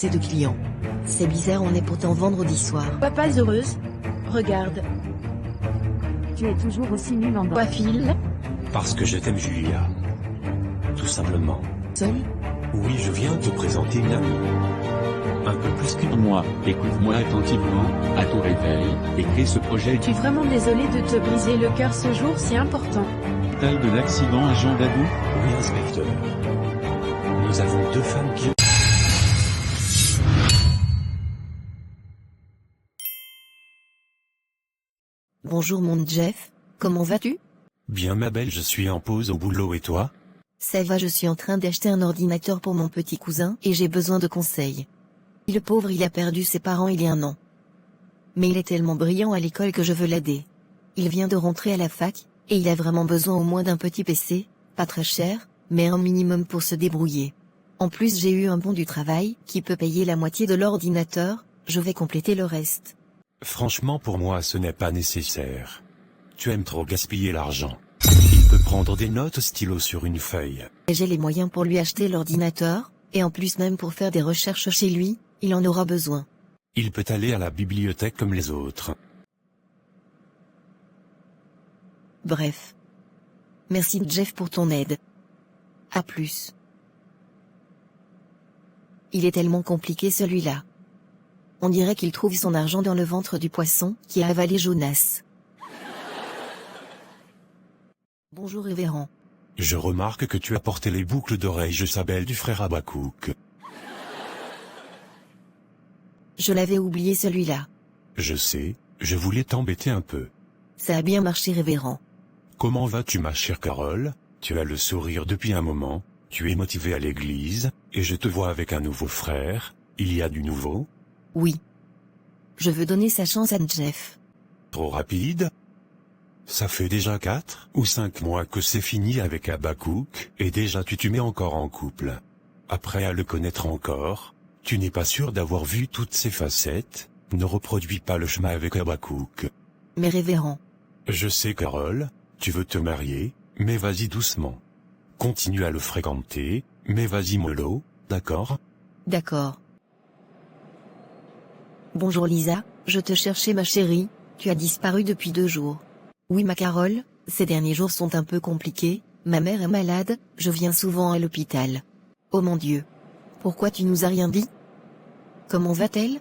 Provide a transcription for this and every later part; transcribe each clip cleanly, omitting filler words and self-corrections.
C'est de clients. C'est bizarre, on est pourtant vendredi soir. Pas heureuse. Regarde. Tu es toujours aussi nul en Pas fil. Parce que je t'aime, Julia. Tout simplement. Seul? Oui, je viens te présenter une amie. Un peu plus qu'une. Moi, écoute-moi attentivement, à ton réveil, et crée ce projet. Je suis vraiment désolée de te briser le cœur ce jour si important. Détail de l'accident à Jean Dadou. Oui, inspecteur. Nous avons deux femmes qui... Bonjour mon Jeff, comment vas-tu? Bien ma belle, je suis en pause au boulot et toi? Ça va, je suis en train d'acheter un ordinateur pour mon petit cousin et j'ai besoin de conseils. Le pauvre, il a perdu ses parents il y a 1 an. Mais il est tellement brillant à l'école que je veux l'aider. Il vient de rentrer à la fac, et il a vraiment besoin au moins d'un petit PC, pas très cher, mais un minimum pour se débrouiller. En plus, j'ai eu un bon du travail qui peut payer la moitié de l'ordinateur, je vais compléter le reste. Franchement, pour moi, ce n'est pas nécessaire. Tu aimes trop gaspiller l'argent. Il peut prendre des notes au stylo sur une feuille. Et j'ai les moyens pour lui acheter l'ordinateur, et en plus même pour faire des recherches chez lui, il en aura besoin. Il peut aller à la bibliothèque comme les autres. Bref. Merci Jeff pour ton aide. À plus. Il est tellement compliqué celui-là. On dirait qu'il trouve son argent dans le ventre du poisson qui a avalé Jonas. Bonjour révérend. Je remarque que tu as porté les boucles d'oreilles Jezabel du frère Habakkuk. Je l'avais oublié celui-là. Je sais, je voulais t'embêter un peu. Ça a bien marché révérend. Comment vas-tu ma chère Carole? Tu as le sourire depuis un moment, tu es motivée à l'église, et je te vois avec un nouveau frère, il y a du nouveau? Oui. Je veux donner sa chance à Jeff. Trop rapide? Ça fait déjà 4 ou 5 mois que c'est fini avec Habakkuk, et déjà tu te mets encore en couple. Après à le connaître encore, tu n'es pas sûr d'avoir vu toutes ses facettes, ne reproduis pas le chemin avec Habakkuk. Mais révérend. Je sais Carole, tu veux te marier, mais vas-y doucement. Continue à le fréquenter, mais vas-y mollo, d'accord? D'accord. Bonjour Lisa, je te cherchais ma chérie, tu as disparu depuis 2 jours. Oui ma Carole, ces derniers jours sont un peu compliqués, ma mère est malade, je viens souvent à l'hôpital. Oh mon Dieu. Pourquoi tu nous as rien dit? Comment va-t-elle?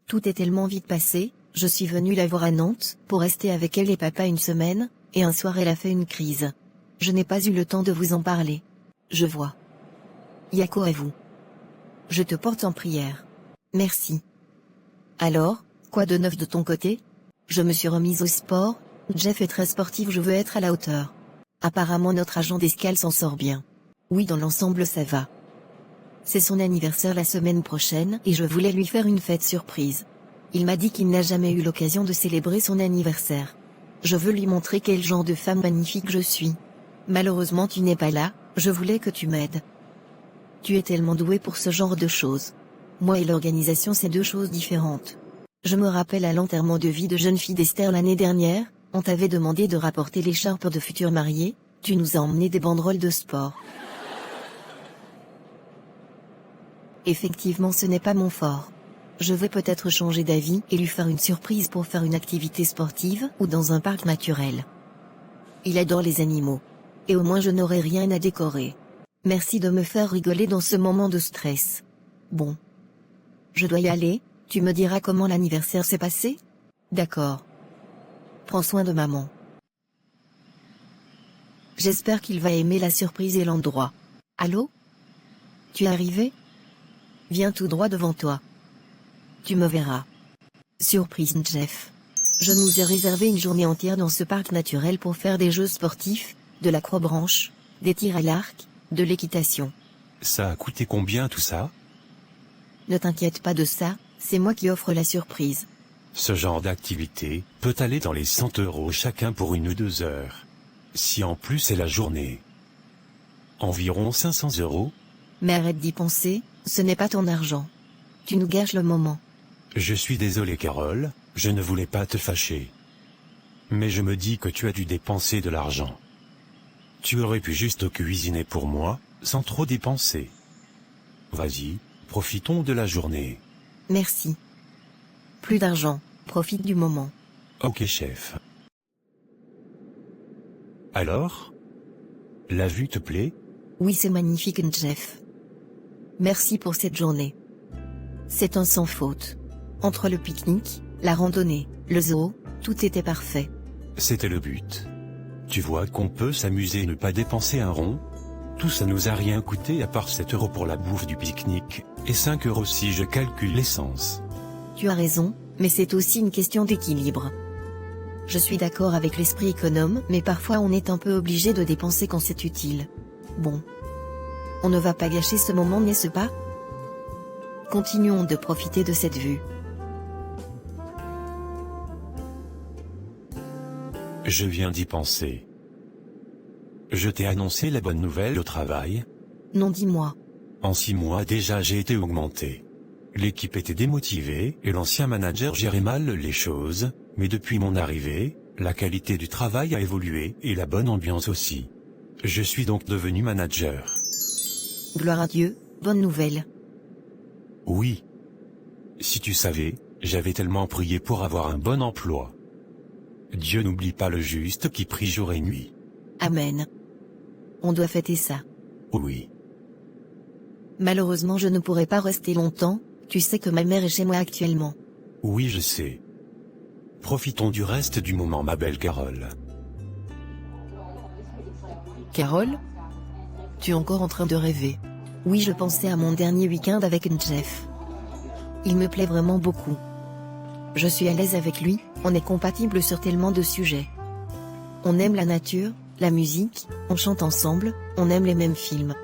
Tout est tellement vite passé, je suis venue la voir à Nantes, pour rester avec elle et papa 1 semaine, et un soir elle a fait une crise. Je n'ai pas eu le temps de vous en parler. Je vois. Yako à vous. Je te porte en prière. Merci. Alors, quoi de neuf de ton côté? Je me suis remise au sport, Jeff est très sportif, je veux être à la hauteur. Apparemment notre agent d'escale s'en sort bien. Oui, dans l'ensemble ça va. C'est son anniversaire la semaine prochaine et je voulais lui faire une fête surprise. Il m'a dit qu'il n'a jamais eu l'occasion de célébrer son anniversaire. Je veux lui montrer quel genre de femme magnifique je suis. Malheureusement tu n'es pas là, je voulais que tu m'aides. Tu es tellement doué pour ce genre de choses. Moi et l'organisation c'est 2 choses différentes. Je me rappelle à l'enterrement de vie de jeune fille d'Esther l'année dernière, on t'avait demandé de rapporter l'écharpe de futurs mariés, tu nous as emmené des banderoles de sport. Effectivement ce n'est pas mon fort. Je vais peut-être changer d'avis et lui faire une surprise pour faire une activité sportive ou dans un parc naturel. Il adore les animaux. Et au moins je n'aurai rien à décorer. Merci de me faire rigoler dans ce moment de stress. Bon. Je dois y aller, tu me diras comment l'anniversaire s'est passé? D'accord. Prends soin de maman. J'espère qu'il va aimer la surprise et l'endroit. Allô? Tu es arrivé? Viens tout droit devant toi. Tu me verras. Surprise Jeff. Je nous ai réservé une journée entière dans ce parc naturel pour faire des jeux sportifs, de l'acrobranche, des tirs à l'arc, de l'équitation. Ça a coûté combien tout ça? Ne t'inquiète pas de ça, c'est moi qui offre la surprise. Ce genre d'activité peut aller dans les 100 € chacun pour 1 ou 2 heures. Si en plus c'est la journée. Environ 500 €. Mais arrête d'y penser, ce n'est pas ton argent. Tu nous gâches le moment. Je suis désolé Carole, je ne voulais pas te fâcher. Mais je me dis que tu as dû dépenser de l'argent. Tu aurais pu juste cuisiner pour moi, sans trop dépenser. Vas-y, Profitons de la journée. Merci. Plus d'argent, profite du moment. Ok chef. Alors? La vue te plaît? Oui, c'est magnifique, Jeff. Merci pour cette journée. C'est un sans faute. Entre le pique-nique, la randonnée, le zoo, tout était parfait. C'était le but. Tu vois qu'on peut s'amuser et ne pas dépenser un rond? Tout ça nous a rien coûté à part 7 € pour la bouffe du pique-nique, et 5 € si je calcule l'essence. Tu as raison, mais c'est aussi une question d'équilibre. Je suis d'accord avec l'esprit économe, mais parfois on est un peu obligé de dépenser quand c'est utile. Bon. On ne va pas gâcher ce moment, n'est-ce pas? Continuons de profiter de cette vue. Je viens d'y penser. Je t'ai annoncé la bonne nouvelle au travail? Non, dis-moi. En 6 mois déjà j'ai été augmenté. L'équipe était démotivée et l'ancien manager gérait mal les choses, mais depuis mon arrivée, la qualité du travail a évolué et la bonne ambiance aussi. Je suis donc devenu manager. Gloire à Dieu, bonne nouvelle. Oui. Si tu savais, j'avais tellement prié pour avoir un bon emploi. Dieu n'oublie pas le juste qui prie jour et nuit. Amen. On doit fêter ça. Oui. Malheureusement, je ne pourrai pas rester longtemps, tu sais que ma mère est chez moi actuellement. Oui, je sais. Profitons du reste du moment, ma belle Carole. Carole? Tu es encore en train de rêver? Oui, je pensais à mon dernier week-end avec Jeff. Il me plaît vraiment beaucoup. Je suis à l'aise avec lui, on est compatibles sur tellement de sujets. On aime la nature, la musique, on chante ensemble, on aime les mêmes films.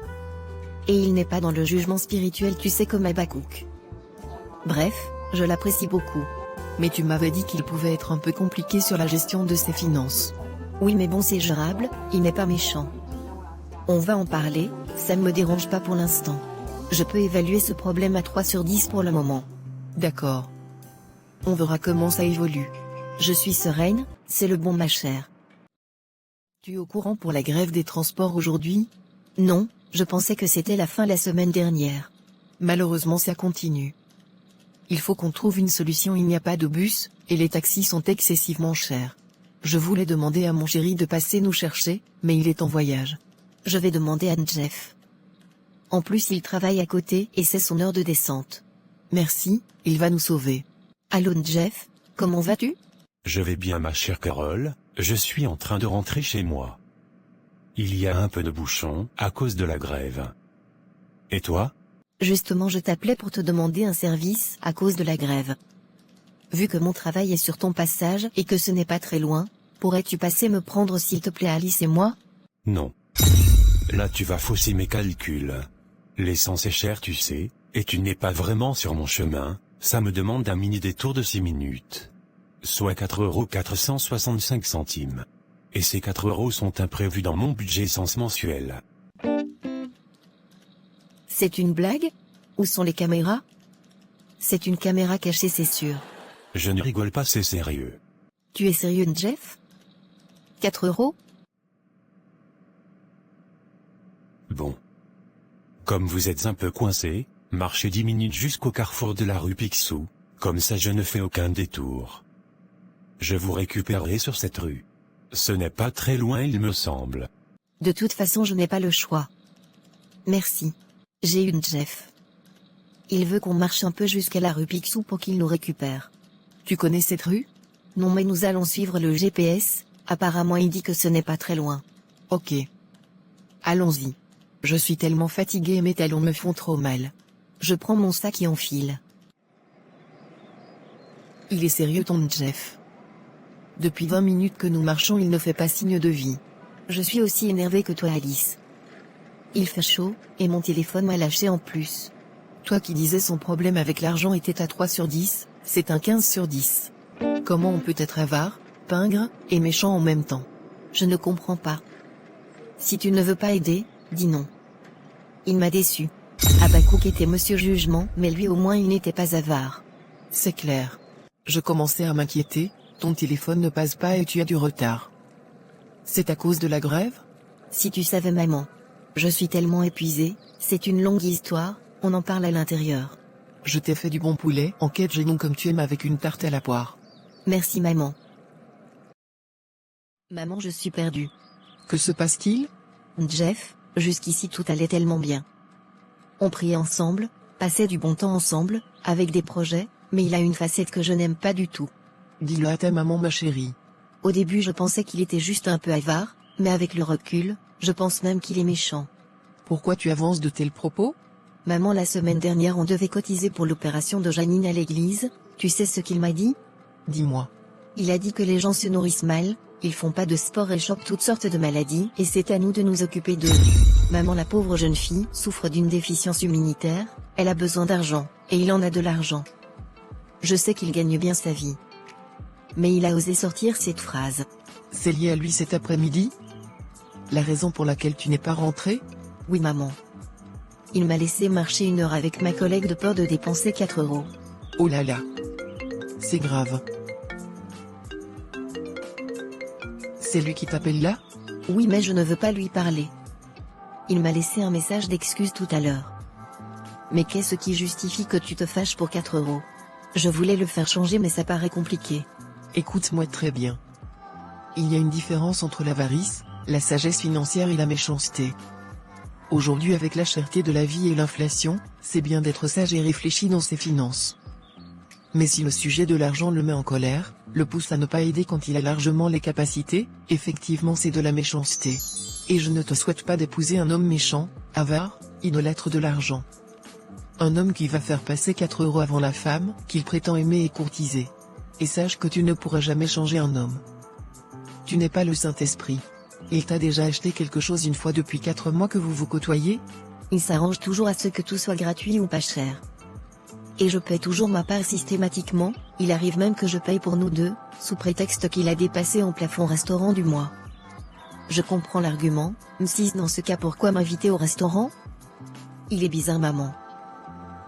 Et il n'est pas dans le jugement spirituel, tu sais, comme Habakkuk. Bref, je l'apprécie beaucoup. Mais tu m'avais dit qu'il pouvait être un peu compliqué sur la gestion de ses finances. Oui, mais bon, c'est gérable, il n'est pas méchant. On va en parler, ça ne me dérange pas pour l'instant. Je peux évaluer ce problème à 3 sur 10 pour le moment. D'accord. On verra comment ça évolue. Je suis sereine, c'est le bon, ma chère. Tu es au courant pour la grève des transports aujourd'hui? Non, je pensais que c'était la fin la semaine dernière. Malheureusement, ça continue. Il faut qu'on trouve une solution, il n'y a pas de bus, et les taxis sont excessivement chers. Je voulais demander à mon chéri de passer nous chercher, mais il est en voyage. Je vais demander à Jeff. En plus, il travaille à côté et c'est son heure de descente. Merci, il va nous sauver. Allô Jeff, comment vas-tu? Je vais bien, ma chère Carole, je suis en train de rentrer chez moi. Il y a un peu de bouchon à cause de la grève. Et toi? Justement, je t'appelais pour te demander un service à cause de la grève. Vu que mon travail est sur ton passage et que ce n'est pas très loin, pourrais-tu passer me prendre s'il te plaît, Alice et moi? Non. Là tu vas fausser mes calculs. L'essence est chère, tu sais, et tu n'es pas vraiment sur mon chemin, ça me demande un mini détour de 6 minutes. Soit 4,465 €. Et ces 4 € sont imprévus dans mon budget essence mensuel. C'est une blague? Où sont les caméras? C'est une caméra cachée, c'est sûr. Je ne rigole pas, c'est sérieux. Tu es sérieux, Jeff? 4 €? Bon. Comme vous êtes un peu coincé, marchez 10 minutes jusqu'au carrefour de la rue Picsou, comme ça je ne fais aucun détour. Je vous récupérerai sur cette rue. Ce n'est pas très loin, il me semble. De toute façon, je n'ai pas le choix. Merci. J'ai eu Jeff. Il veut qu'on marche un peu jusqu'à la rue Picsou pour qu'il nous récupère. Tu connais cette rue? Non, mais nous allons suivre le GPS, apparemment il dit que ce n'est pas très loin. Ok. Allons-y. Je suis tellement fatiguée et mes talons me font trop mal. Je prends mon sac et enfile. Il est sérieux ton Jeff. Depuis 20 minutes que nous marchons, il ne fait pas signe de vie. Je suis aussi énervée que toi, Alice. Il fait chaud, et mon téléphone m'a lâché en plus. Toi qui disais son problème avec l'argent était à 3 sur 10, c'est un 15 sur 10. Comment on peut être avare, pingre, et méchant en même temps? Je ne comprends pas. Si tu ne veux pas aider, dis non. Il m'a déçu. Habakkuk était Monsieur Jugement, mais lui au moins il n'était pas avare. C'est clair. Je commençais à m'inquiéter, ton téléphone ne passe pas et tu as du retard. C'est à cause de la grève? Si tu savais, maman. Je suis tellement épuisée, c'est une longue histoire, On en parle à l'intérieur. Je t'ai fait du bon poulet en cajun comme tu aimes avec une tarte à la poire. Merci maman. Maman, je suis perdue. Que se passe-t-il? Jeff, jusqu'ici tout allait tellement bien. On priait ensemble, passait du bon temps ensemble, avec des projets, mais il a une facette que je n'aime pas du tout. Dis-le à ta maman ma chérie. Au début je pensais qu'il était juste un peu avare, mais avec le recul, je pense même qu'il est méchant. Pourquoi tu avances de tels propos? Maman, la semaine dernière on devait cotiser pour l'opération de Janine à l'église, tu sais ce qu'il m'a dit? Dis-moi. Il a dit que les gens se nourrissent mal, ils font pas de sport et chopent toutes sortes de maladies, et c'est à nous de nous occuper d'eux. Maman, la pauvre jeune fille, souffre d'une déficience immunitaire, elle a besoin d'argent, et il en a de l'argent. Je sais qu'il gagne bien sa vie. Mais il a osé sortir cette phrase. C'est lié à lui cet après-midi? La raison pour laquelle tu n'es pas rentrée? Oui maman. Il m'a laissé marcher 1 heure avec ma collègue de peur de dépenser 4 €. Oh là là. C'est grave. C'est lui qui t'appelle là? Oui, mais je ne veux pas lui parler. Il m'a laissé un message d'excuse tout à l'heure. Mais qu'est-ce qui justifie que tu te fâches pour 4 €? Je voulais le faire changer mais ça paraît compliqué. Écoute-moi très bien. Il y a une différence entre l'avarice, la sagesse financière et la méchanceté. Aujourd'hui, avec la cherté de la vie et l'inflation, c'est bien d'être sage et réfléchi dans ses finances. Mais si le sujet de l'argent le met en colère, le pousse à ne pas aider quand il a largement les capacités, effectivement c'est de la méchanceté. Et je ne te souhaite pas d'épouser un homme méchant, avare, idolâtre de l'argent. Un homme qui va faire passer 4 € avant la femme qu'il prétend aimer et courtiser. Et sache que tu ne pourras jamais changer un homme. Tu n'es pas le Saint-Esprit. Il t'a déjà acheté quelque chose une fois depuis 4 mois que vous vous côtoyez? Il s'arrange toujours à ce que tout soit gratuit ou pas cher. Et je paie toujours ma part systématiquement, il arrive même que je paye pour nous deux, sous prétexte qu'il a dépassé en plafond restaurant du mois. Je comprends l'argument, mais si dans ce cas pourquoi m'inviter au restaurant? Il est bizarre maman.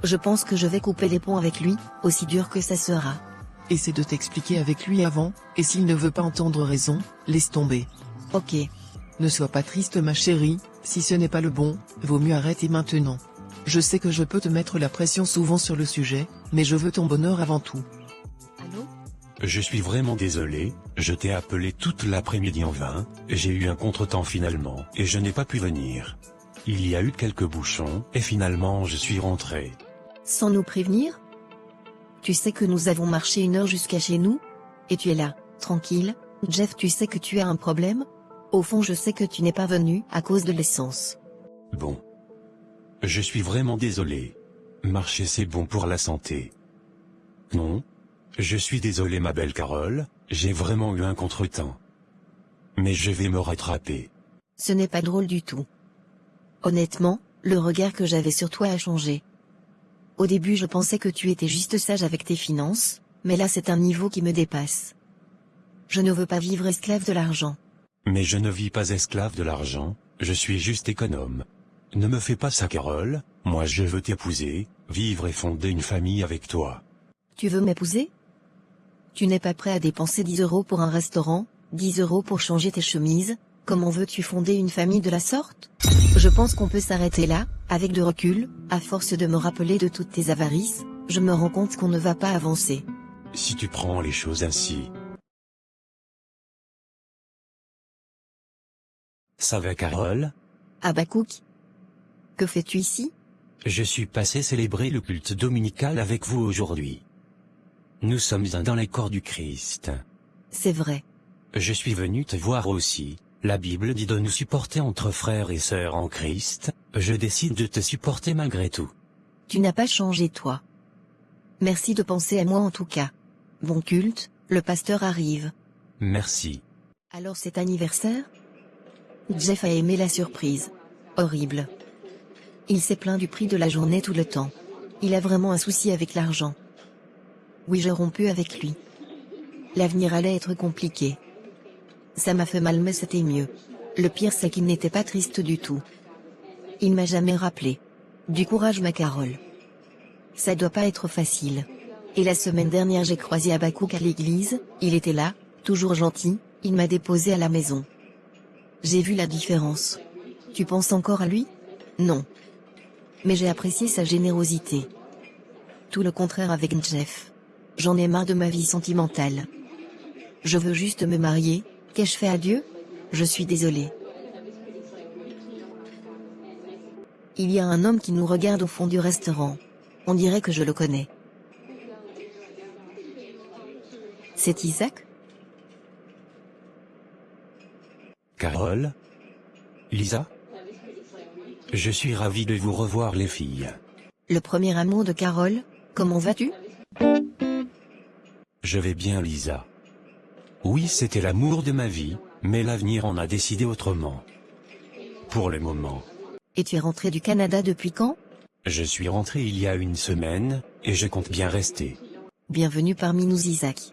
Je pense que je vais couper les ponts avec lui, aussi dur que ça sera. Essaie de t'expliquer avec lui avant, et s'il ne veut pas entendre raison, laisse tomber. Ok. Ne sois pas triste ma chérie, si ce n'est pas le bon, vaut mieux arrêter maintenant. Je sais que je peux te mettre la pression souvent sur le sujet, mais je veux ton bonheur avant tout. Allô? Je suis vraiment désolé, je t'ai appelé toute l'après-midi en vain, j'ai eu un contretemps finalement, et je n'ai pas pu venir. Il y a eu quelques bouchons, et finalement je suis rentré. Sans nous prévenir? Tu sais que nous avons marché 1 heure jusqu'à chez nous? Et tu es là, tranquille. Jeff, tu sais que tu as un problème? Au fond, je sais que tu n'es pas venu à cause de l'essence. Bon. Je suis vraiment désolé. Marcher c'est bon pour la santé. Non. Je suis désolé ma belle Carole, j'ai vraiment eu un contretemps. Mais je vais me rattraper. Ce n'est pas drôle du tout. Honnêtement, le regard que j'avais sur toi a changé. Au début je pensais que tu étais juste sage avec tes finances, mais là c'est un niveau qui me dépasse. Je ne veux pas vivre esclave de l'argent. Mais je ne vis pas esclave de l'argent, je suis juste économe. Ne me fais pas ça Carole, moi je veux t'épouser, vivre et fonder une famille avec toi. Tu veux m'épouser? Tu n'es pas prêt à dépenser 10 € pour un restaurant, 10 € pour changer tes chemises, comment veux-tu fonder une famille de la sorte? Je pense qu'on peut s'arrêter là, avec de recul, à force de me rappeler de toutes tes avarices, je me rends compte qu'on ne va pas avancer. Si tu prends les choses ainsi. Ça va Carole? Habakkuk? Que fais-tu ici? Je suis passé célébrer le culte dominical avec vous aujourd'hui. Nous sommes un dans les corps du Christ. C'est vrai. Je suis venu te voir aussi. La Bible dit de nous supporter entre frères et sœurs en Christ, je décide de te supporter malgré tout. Tu n'as pas changé toi. Merci de penser à moi en tout cas. Bon culte, le pasteur arrive. Merci. Alors c'est anniversaire? Jeff a aimé la surprise. Horrible. Il s'est plaint du prix de la journée tout le temps. Il a vraiment un souci avec l'argent. Oui, j'ai rompu avec lui. L'avenir allait être compliqué. Ça m'a fait mal mais c'était mieux. Le pire c'est qu'il n'était pas triste du tout. Il m'a jamais rappelé. Du courage ma Carole. Ça doit pas être facile. Et la semaine dernière j'ai croisé Habakkuk à l'église, il était là, toujours gentil, il m'a déposé à la maison. J'ai vu la différence. Tu penses encore à lui? Non. mais j'ai apprécié sa générosité. Tout le contraire avec Jeff. J'en ai marre de ma vie sentimentale. Je veux juste me marier, qu'ai-je fait à Dieu? Je suis désolée. Il y a un homme qui nous regarde au fond du restaurant. On dirait que je le connais. C'est Isaac? Carole? Lisa? Je suis ravi de vous revoir les filles. Le premier amour de Carole, comment vas-tu? Je vais bien Lisa. Oui, c'était l'amour de ma vie, mais l'avenir en a décidé autrement. Pour le moment. Et tu es rentré du Canada depuis quand? Je suis rentré il y a une semaine, et je compte bien rester. Bienvenue parmi nous Isaac.